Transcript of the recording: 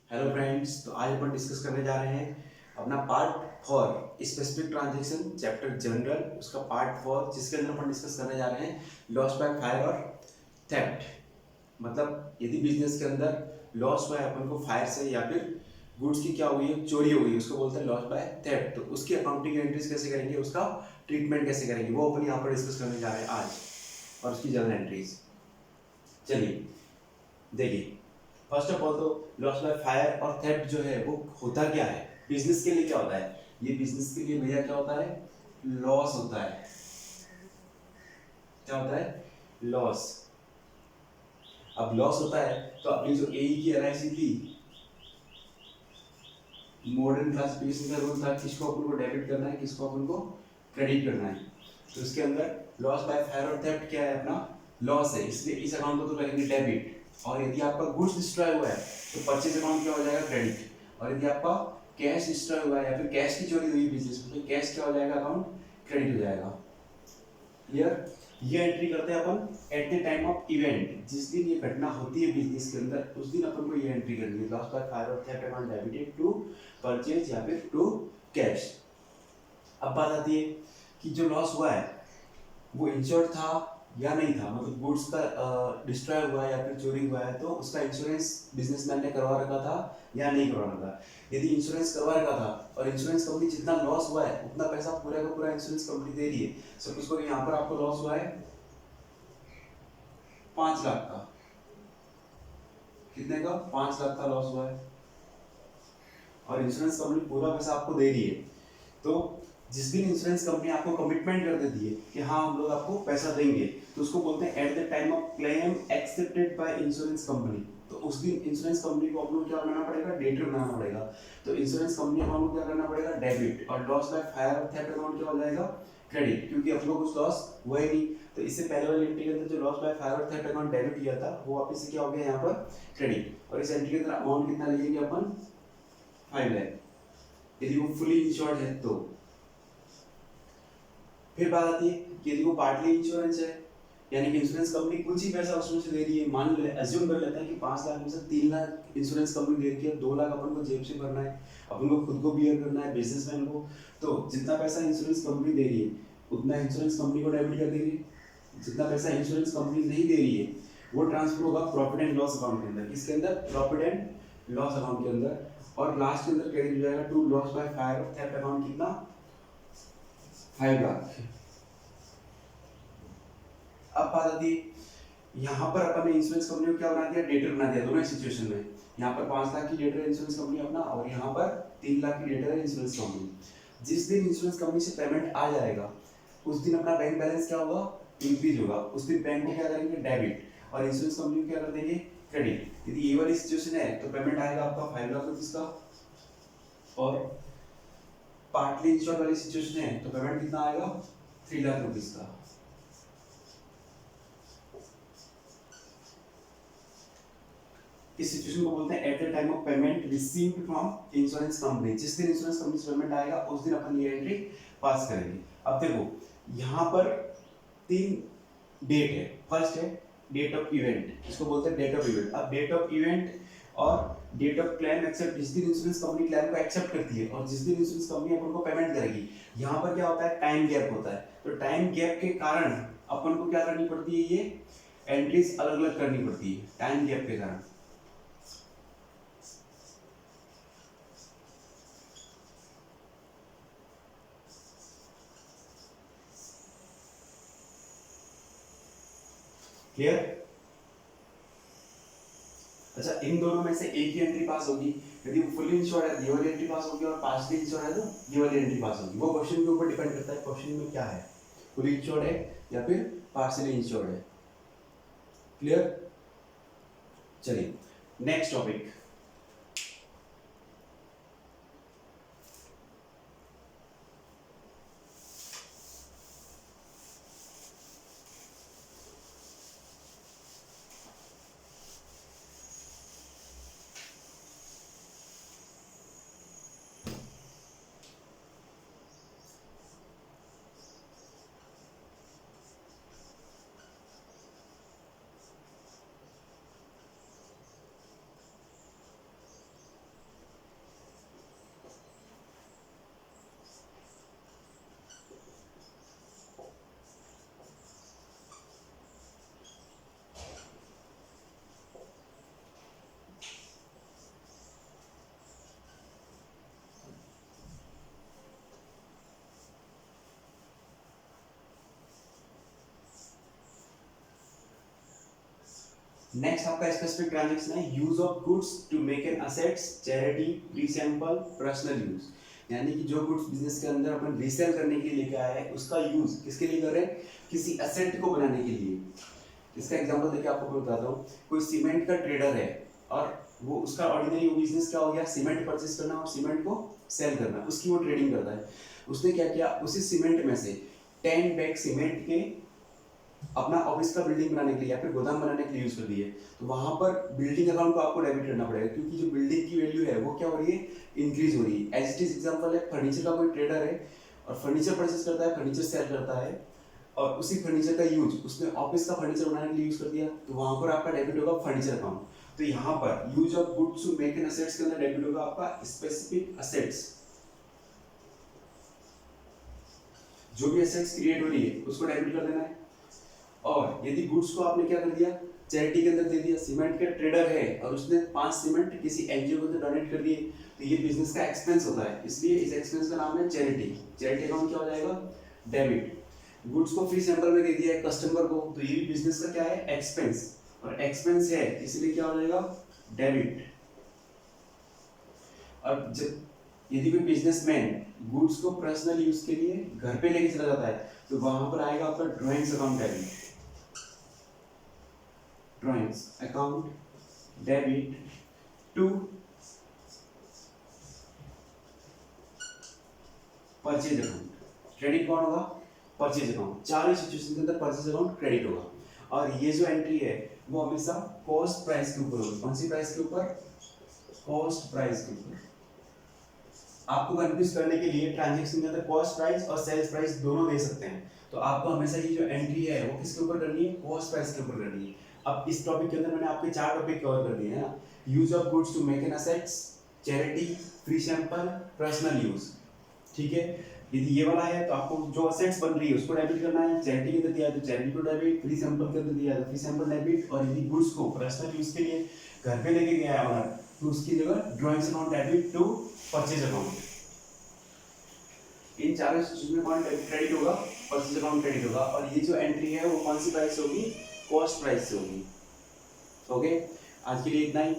Hello friends, तो आज अपन discuss करने जा रहे हैं अपना part 4 specific transaction chapter general, उसका पार्ट 4 जिसके अंदर अपन डिस्कस करने जा रहे हैं लॉस बाय फायर और थेफ्ट। मतलब यदि बिजनेस के अंदर लॉस हुआ है अपन को फायर से या फिर गुड्स की क्या हुई है, चोरी हो गई, उसको बोलते हैं लॉस बाय थेफ्ट। तो उसकी अकाउंटिंग एंट्रीज कैसे करेंगे, उसका ट्रीटमेंट कैसे करेंगे, वो अपन यहाँ पर डिस्कस करने जा रहे हैं आज, और उसकी जर्नल एंट्रीज। चलिए देखिए, फर्स्ट ऑफ ऑल तो लॉस बाय फायर और थेफ्ट जो है वो होता क्या है, बिजनेस के लिए क्या होता है। ये बिजनेस के लिए भैया क्या होता है, लॉस होता है। क्या होता है, लॉस। अब लॉस होता है तो अपनी जो ए की एलआईसी थी, मॉडर्न क्लासिफिकेशन का रूल था, किसको अपन को डेबिट करना है, किसको अपन को क्रेडिट करना है। तो इसके अंदर लॉस बाय फायर और थेफ्ट क्या है, अपना लॉस है, इसलिए इस अकाउंट को तो करेंगे डेबिट। और यदि आपका गुड्स डिस्ट्रॉय हुआ है तो परचेज अकाउंट क्या हो जाएगा, क्रेडिट। और यदि आपका कैश डिस्ट्रॉय हुआ है या फिर कैश की चोरी हुई बिजनेस में, तो कैश क्या हो जाएगा, अकाउंट क्रेडिट हो जाएगा। क्लियर। ये एंट्री करते हैं अपन at the time of event, जिस दिन ये घटना होती है बिजनेस के अंदर, उस दिन अपन को ये एंट्री करनी है, लॉस बाय फायर और theft account debited to purchase या फिर टू कैश। अब बात आती है कि जो लॉस हुआ है वो इंश्योर्ड था या नहीं था, मतलब गुड्स का डिस्ट्रॉय हुआ है या फिर चोरी हुआ है, तो उसका इंश्योरेंस बिजनेसमैन ने करवा रखा था या नहीं करवा रखा था। यदि इंश्योरेंस करवा रखा था और इंश्योरेंस कंपनी जितना लॉस हुआ है उतना पैसा पूरा का पूरा इंश्योरेंस कंपनी दे रही है। सपोज करो यहाँ पर आपको लॉस हुआ है 5 लाख का, कितने का, 5 लाख का लॉस हुआ है, और इंश्योरेंस कंपनी पूरा पैसा आपको दे रही है। तो जिस दिन इंश्योरेंस कंपनी आपको कमिटमेंट कर देती है कि हाँ हम लोग आपको पैसा देंगे, तो उसको बोलते हैं eight the time of claim accepted by insurance company. तो उस दिन इंश्योरेंस कंपनी को अपने क्या बनाना पड़ेगा, डेटर बनाना पड़ेगा। तो इंश्योरेंस कंपनी अकाउंट को क्या करना पड़ेगा, डेबिट। और लॉस बाय फायर और थेफ्ट अकाउंट क्या हो जाएगा, क्रेडिट, क्योंकि अपने को कुछ लॉस हुआ ही नहीं। तो इससे पहले वाली एंट्री के अंदर जो लॉस बाय फायर और थेफ्ट अकाउंट डेबिट किया था वो वापस से क्या हो गया यहाँ पर, क्रेडिट। और इस एंट्री के अंदर अमाउंट कितना लिखेंगे अपन, 5 लाख, यदि वो फुली इंश्योर्ड है तो। फिर बात आती है कि यदि वो पार्टली इंश्योरेंस है, यानी कि इंश्योरेंस कंपनी कुछ ही पैसा उसमें से दे रही है, मान ले अज्यूम कर लेते हैं कि 5 लाख में से 3 लाख इंश्योरेंस कंपनी दे रही है, 2 लाख अपन को जेब से भरना है, अपन को खुद को बियर करना है, बिजनेसमैन को। तो जितना पैसा इंश्योरेंस कंपनी दे रही है उतना इंश्योरेंस कंपनी को डेबिट कर देगी। जितना पैसा इंश्योरेंस कंपनी नहीं दे रही है वो ट्रांसफर होगा प्रॉफिट एंड लॉस अकाउंट के अंदर, किसके अंदर, प्रॉफिट एंड लॉस अकाउंट के अंदर। और लास्ट के अंदर क्रेडिट हो जाएगा टू लॉस बाय फायर और थेफ्ट अकाउंट, कितना, 5 लाख। अब बात आती है यहाँ पर अपन ने इंश्योरेंस कंपनी को क्या बना दिया, डेटर बना दिया दोनों सिचुएशन में। यहाँ पर 5 लाख की डेटर है इंश्योरेंस कंपनी अपना, और यहाँ पर 3 लाख की डेटर है इंश्योरेंस कंपनी। जिस दिन इंश्योरेंस कंपनी से पेमेंट आ जाएगा उस दिन अपना बैंक बैलेंस क्या होगा, इंक्रीज होगा। उस दिन बैंक को क्या करेंगे, डेबिट, और इंश्योरेंस कंपनी को क्या कर देंगे, क्रेडिट। यदि ये वाली सिचुएशन है तो पेमेंट आएगा आपका 5 लाख रुपीज का, और पार्टली इंश्योर्ड वाली सिचुएशन है तो पेमेंट कितना आएगा, 3 लाख रुपीज का। इस सिचुएशन को बोलते हैं eight the time of payment received from insurance company. जिस दिन इंश्योरेंस कंपनी से पेमेंट आएगा उस दिन अपन ये एंट्री पास करेंगे। अब देखो यहाँ पर 3 डेट है। फर्स्ट है डेट ऑफ इवेंट, इसको बोलते हैं डेट ऑफ इवेंट। अब डेट ऑफ इवेंट और डेट ऑफ क्लेम एक्सेप्ट, जिस दिन इंश्योरेंस कंपनी क्लेम को एक्सेप्ट करती है और जिस दिन इंश्योरेंस कंपनी अपन को पेमेंट करेगी, यहाँ पर क्या होता है, टाइम गैप होता है। तो टाइम गैप के कारण अपन को क्या करनी पड़ती है, ये एंट्रीज अलग अलग करनी पड़ती है टाइम गैप के कारण। क्लियर। अच्छा, इन दोनों में से एक ही एंट्री पास होगी। यदि वो फुली इंश्योर्ड है ये वाली एंट्री पास होगी, और पार्शली इंश्योर्ड है तो ये वाली एंट्री पास होगी। वो क्वेश्चन के ऊपर डिपेंड करता है क्वेश्चन में क्या है, फुली इंश्योर्ड है या फिर पार्शली इंश्योर्ड है। क्लियर। चलिए नेक्स्ट टॉपिक। नेक्स्ट आपका स्पेसिफिक ट्रांजैक्शन है use of goods to make an assets, charity, free sample, personal use. यानी कि जो गुड्स बिजनेस के अंदर अपन रीसेल करने के लिए लेके आए हैं उसका यूज किसके लिए कर रहे हैं, किसी असेट को बनाने के लिए। इसका एग्जांपल देके आपको मैं बताता हूँ। कोई सीमेंट का ट्रेडर है और वो उसका ऑर्डिनरी बिजनेस क्या हो गया, सीमेंट परचेस करना और सीमेंट को सेल करना, उसकी वो ट्रेडिंग करता है। उसने क्या किया, उसी सीमेंट में से 10 बैग सीमेंट के अपना ऑफिस का बिल्डिंग बनाने के लिए या फिर गोदाम बनाने के लिए यूज कर दिए। तो वहां पर बिल्डिंग अकाउंट को आपको डेबिट करना पड़ेगा, क्योंकि जो बिल्डिंग की वैल्यू है वो क्या हो रही है, इंक्रीज हो रही है। एज इट इज एग्जांपल है, फर्नीचर का कोई ट्रेडर है और फर्नीचर परचेस करता है, फर्नीचर सेल करता है और उसी फर्नीचर का यूज उसने ऑफिस का फर्नीचर बनाने के लिए यूज कर दिया, तो वहां पर आपका डेबिट होगा फर्नीचर अकाउंट। तो यहाँ पर use of goods to make an assets के अंदर डेबिट होगा आपका स्पेसिफिक असेट्स। जो भी एसेट्स क्रिएट हो रही है उसको डेबिट कर देना है। और यदि गुड्स को आपने क्या कर दिया, चैरिटी के अंदर दे दिया, सीमेंट के ट्रेडर है और उसने 5 सीमेंट किसी एनजीओ को डोनेट कर दिए, तो ये बिजनेस का एक्सपेंस होता है, इसलिए इस एक्सपेंस का नाम है चैरिटी। चैरिटी अकाउंट क्या हो जाएगा, डेबिट। गुड्स को फ्री सैंपल में दे दिया है कस्टमर को, तो ये भी बिजनेस का क्या है, एक्सपेंस, और एक्सपेंस है इसलिए क्या हो जाएगा, डेबिट। और जब यदि कोई बिजनेसमैन गुड्स को पर्सनल यूज के लिए घर पे लेके चला जाता है तो वहां पर आएगा आपका drawings account debit, drawings account debit to purchase account. Credit कौन होगा, परचेज अकाउंट। चारों सिचुएशन के अंदर परचेज अकाउंट क्रेडिट होगा। और ये जो एंट्री है वो हमेशा कॉस्ट प्राइस के ऊपर होगी। कौन सी प्राइस के ऊपर, कॉस्ट प्राइस के ऊपर। आपको कंफ्यूज करने के लिए ट्रांजैक्शन के अंदर कॉस्ट प्राइस और सेल्स प्राइस दोनों दे सकते हैं, तो आपको हमेशा ये जो एंट्री है वो किसके ऊपर करनी है, कॉस्ट प्राइस के ऊपर करनी है। अब इस टॉपिक के अंदर मैंने आपके 4 टॉपिक कवर कर दिए हैं ना, use of goods to make an assets, charity, free sample, personal use. ठीक है, यदि ये वाला है तो आपको जो असेट्स बन रही है उसको डेबिट करना है, चैरिटी के अंदर दिया है तो चैरिटी को डेबिट, फ्री सैंपल के अंदर दिया है तो फ्री सैंपल डेबिट, और यदि गुड्स को पर्सनल यूज के लिए घर पे लेके गया है ऑनर तो उसकी जगह drawings account debit to purchase account. इन चारों सिचुएशन में कौन क्रेडिट होगा, परचेज अकाउंट क्रेडिट होगा। और ये जो एंट्री है वो कौन सी प्राइस होगी, कॉस्ट प्राइस से होगी। ओके, आज के लिए इतना ही।